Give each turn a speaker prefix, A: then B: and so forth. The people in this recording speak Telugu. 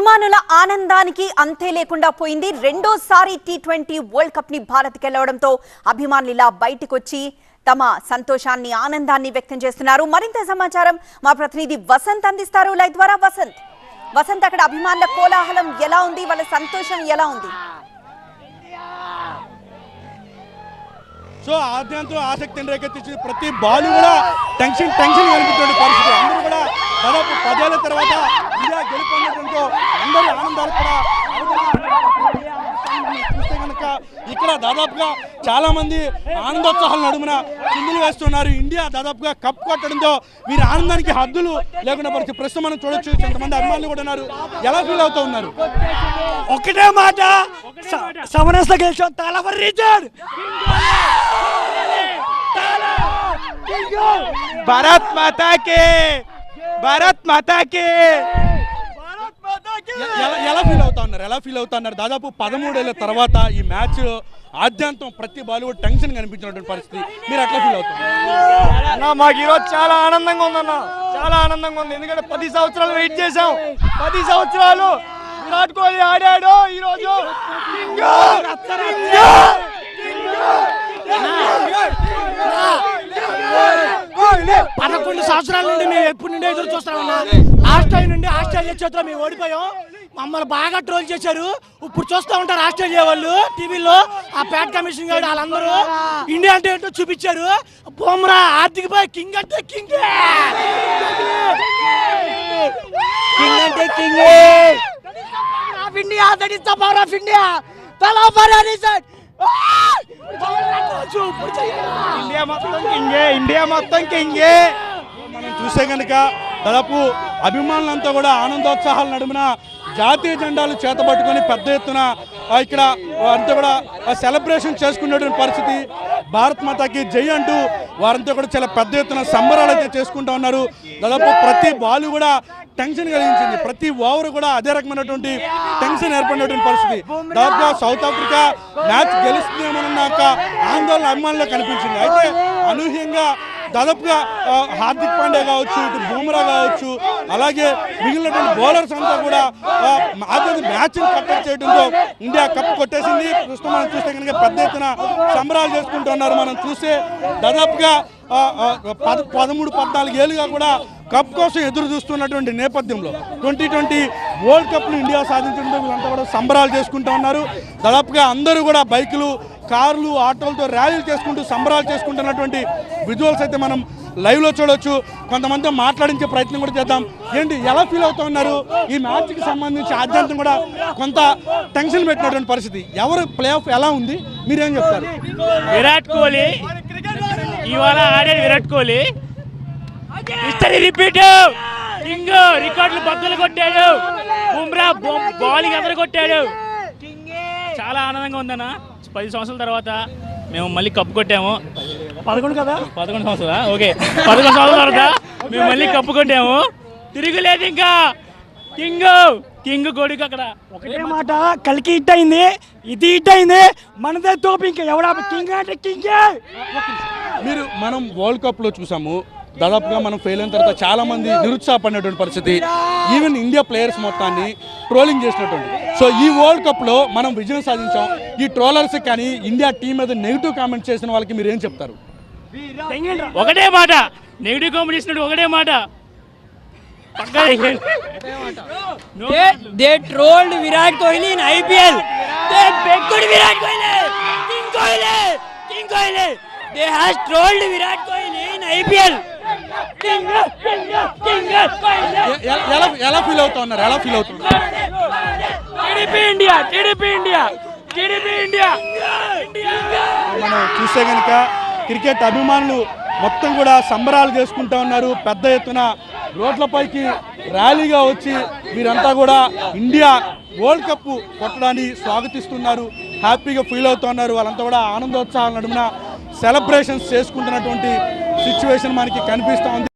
A: అభిమానుల ఆనందానికి అంతే లేకుండా పోయింది. రెండోసారి టీ20 వరల్డ్ కప్ ని భారత్ గెలవడంతో అభిమానులు ఇలా బయటికొచ్చి తమ సంతోషాన్ని ఆనందాన్ని వ్యక్తం చేస్తున్నారు. మరింత సమాచారం మా ప్రతినిధి వసంత్ అందిస్తారు లైవ్ ద్వారా. వసంత్ అక్కడ అభిమానుల కోలాహలం ఎలా ఉంది, వాళ్ళ సంతోషం ఎలా ఉంది?
B: సో ఆద్యంతో ఆసక్తిని రేకెత్తించి ప్రతి బాల్ కూడా టెన్షన్ కనిపిస్తుంది పరిస్థితి. అందరూ కూడా దాదాపు 10 ఏళ్ల తర్వాత ఇండియా గెలుపొందడంతో అందరి ఆనందాలు కూడా చూస్తే కనుక ఇక్కడ దాదాపుగా చాలా మంది ఆనందోత్సాహాల నడుమున చిందులు వేస్తున్నారు. ఇండియా దాదాపుగా కప్ కొట్టడంతో వీరి ఆనందానికి హద్దులు లేకుండా పరిస్థితి. ప్రస్తుతం మనం చూడొచ్చు, కొంతమంది అభిమానులు కూడా ఉన్నారు. ఎలా ఫీల్ అవుతూ ఉన్నారు?
C: ఒకటే మాట, సమరస గెలిచాం. తలవర్ రీజన్
B: భారత్ మాతాకి, భారత్ మాతాకి. ఎలా ఫీల్ అవుతా ఉన్నారు? దాదాపు 13 ఏళ్ల తర్వాత ఈ మ్యాచ్ ఆద్యంతం ప్రతి బాలీవుడ్ టెన్షన్ కనిపించినటువంటి పరిస్థితి. మీరు ఎట్లా ఫీల్ అవుతున్నారు?
C: మాకు ఈరోజు చాలా ఆనందంగా ఉందన్న, చాలా ఆనందంగా ఉంది. ఎందుకంటే 10 సంవత్సరాలు వెయిట్ చేసాం. 10 సంవత్సరాలు విరాట్ కోహ్లీ ఆడాడు. ఈరోజు 11 సంవత్సరాల నుండి మేము ఎప్పటి నుండి ఎదురు చూస్తామన్నా. లాస్ట్ టైం నుండి ఆస్ట్రేలియా చేతిలో మేము ఓడిపోయాం. మమ్మల్ని బాగా ట్రోల్ చేశారు. ఇప్పుడు చూస్తూ ఉంటారు ఆస్ట్రేలియా వాళ్ళు టీవీలో. ఆ ప్యాట్ కమిషన్ గారు వాళ్ళందరూ ఇండియా అంటే ఏంటో చూపించారు. బుమ్రా హార్దిక్ భాయ్ కింగ్ అంటే కింగ్, కింగ్ అంటే king of India. That is the power of India.
B: India మొత్తం కింగే. మనం చూస్తే కనుక దాదాపు అభిమానులంతా కూడా ఆనందోత్సాహాల నడుమున జాతీయ జెండాలు చేతబట్టుకొని పెద్ద ఎత్తున ఇక్కడ అంతా కూడా సెలబ్రేషన్ చేసుకునేటువంటి పరిస్థితి. భారత్ మాతాకి జై అంటూ వారంతా కూడా చాలా పెద్ద ఎత్తున సంబరాలు అయితే చేసుకుంటూ ఉన్నారు. దాదాపు ప్రతి బాల్ కూడా టెన్షన్ కలిగించింది. ప్రతి ఓవర్ కూడా అదే రకమైనటువంటి టెన్షన్ ఏర్పడినటువంటి పరిస్థితి. దాదాపుగా సౌత్ ఆఫ్రికా మ్యాచ్ గెలుస్తుందేమోనన్న ఒక ఆందోళన అభిమానుల్లో కనిపించింది. అయితే అనూహ్యంగా దాదాపుగా హార్దిక్ పాండ్యా కావచ్చు, ఇటు బుమ్రా కావచ్చు, అలాగే మిగిలినటువంటి బౌలర్స్ అంతా కూడా మ్యాచ్ని కట్టడి చేయడంతో ఇండియా కప్ కొట్టేసింది. ప్రస్తుతం మనం చూస్తే కనుక పెద్ద ఎత్తున సంబరాలు చేసుకుంటున్నారు. మనం చూస్తే దాదాపుగా 13-14 ఏళ్ళుగా కూడా కప్ కోసం ఎదురు చూస్తున్నటువంటి నేపథ్యంలో 2020 వరల్డ్ కప్ను ఇండియా సాధించడంతో వీళ్ళంతా కూడా సంబరాలు చేసుకుంటూ ఉన్నారు. దాదాపుగా అందరూ కూడా బైకులు, కార్లు, ఆటోలతో ర్యాలీలు చేసుకుంటూ సంబరాలు చేసుకుంటున్నటువంటి విజువల్స్ అయితే మనం లైవ్లో చూడవచ్చు. కొంతమందితో మాట్లాడించే ప్రయత్నం కూడా చేద్దాం. ఏంటి, ఎలా ఫీల్ అవుతూ ఉన్నారు? ఈ మ్యాచ్కి సంబంధించి ఆద్యంతం కూడా కొంత టెన్షన్ పెట్టినటువంటి పరిస్థితి. ఎవరు ప్లే ఆఫ్ ఎలా ఉంది, మీరేం చెప్తారు?
D: విరాట్ కోహ్లీ ఇవాళ ఆడాడు. Virat Kohli history repeat. King రికార్డులు బద్దలు కొట్టాడు. బుమ్రా బౌలింగ్ ఎదురు కొట్టాడు. చాలా ఆనందంగా ఉందన్న. 10 సంవత్సరాల తర్వాత మేము మళ్ళీ కప్పు కొట్టాము. 11 సంవత్సరాలు ఓకే 11 సంవత్సరాల తర్వాత మేము మళ్ళీ కప్పు కొట్టాము. తిరుగులేదు ఇంకా. కింగ్ కొడుకు అక్కడ.
C: ఒకటే మాట, కలికి హిట్ అయింది, ఇది హిట్ అయింది, మనదే తోపు. ఇంకా ఎవడా కింగ్ అంటే కింగే.
B: మనం వరల్డ్ కప్లో చూసాము, దాదాపుగా మనం ఫెయిల్ అయిన తర్వాత చాలా మంది నిరుత్సాహపడినటువంటి పరిస్థితి. ఈవెన్ ఇండియా ప్లేయర్స్ మొత్తాన్ని ట్రోలింగ్ చేసినటువంటి. సో ఈ వరల్డ్ కప్లో మనం విజయం సాధించాం. ఈ ట్రోలర్స్ కానీ ఇండియా టీం మీద నెగిటివ్ కామెంట్స్ చేసిన వాళ్ళకి మీరు ఏం చెప్తారు?
D: ఒకటే మాట, నెగిటివ్ కామెంట్ చేసినట్టు ఒకటే మాట.
C: They trolled Virat Kohli in IPL. They begged Virat Kohli. King Kohli. They has trolled Virat Kohli in IPL.
B: ఎలా ఫీల్ అవుతా ఉన్నారు?
D: TDP India.
B: మనం చూస్తే కనుక క్రికెట్ అభిమానులు మొత్తం కూడా సంబరాలు చేసుకుంటూ ఉన్నారు. పెద్ద ఎత్తున రోడ్లపైకి ర్యాలీగా వచ్చి వీరంతా కూడా ఇండియా వరల్డ్ కప్ కొట్టడాన్ని స్వాగతిస్తున్నారు. హ్యాపీగా ఫీల్ అవుతూ ఉన్నారు. వాళ్ళంతా కూడా ఆనందోత్సాహాల నడుమున సెలబ్రేషన్స్ చేసుకుంటున్నటువంటి సిచ్యువేషన్ మనకి కనిపిస్తూ ఉంది.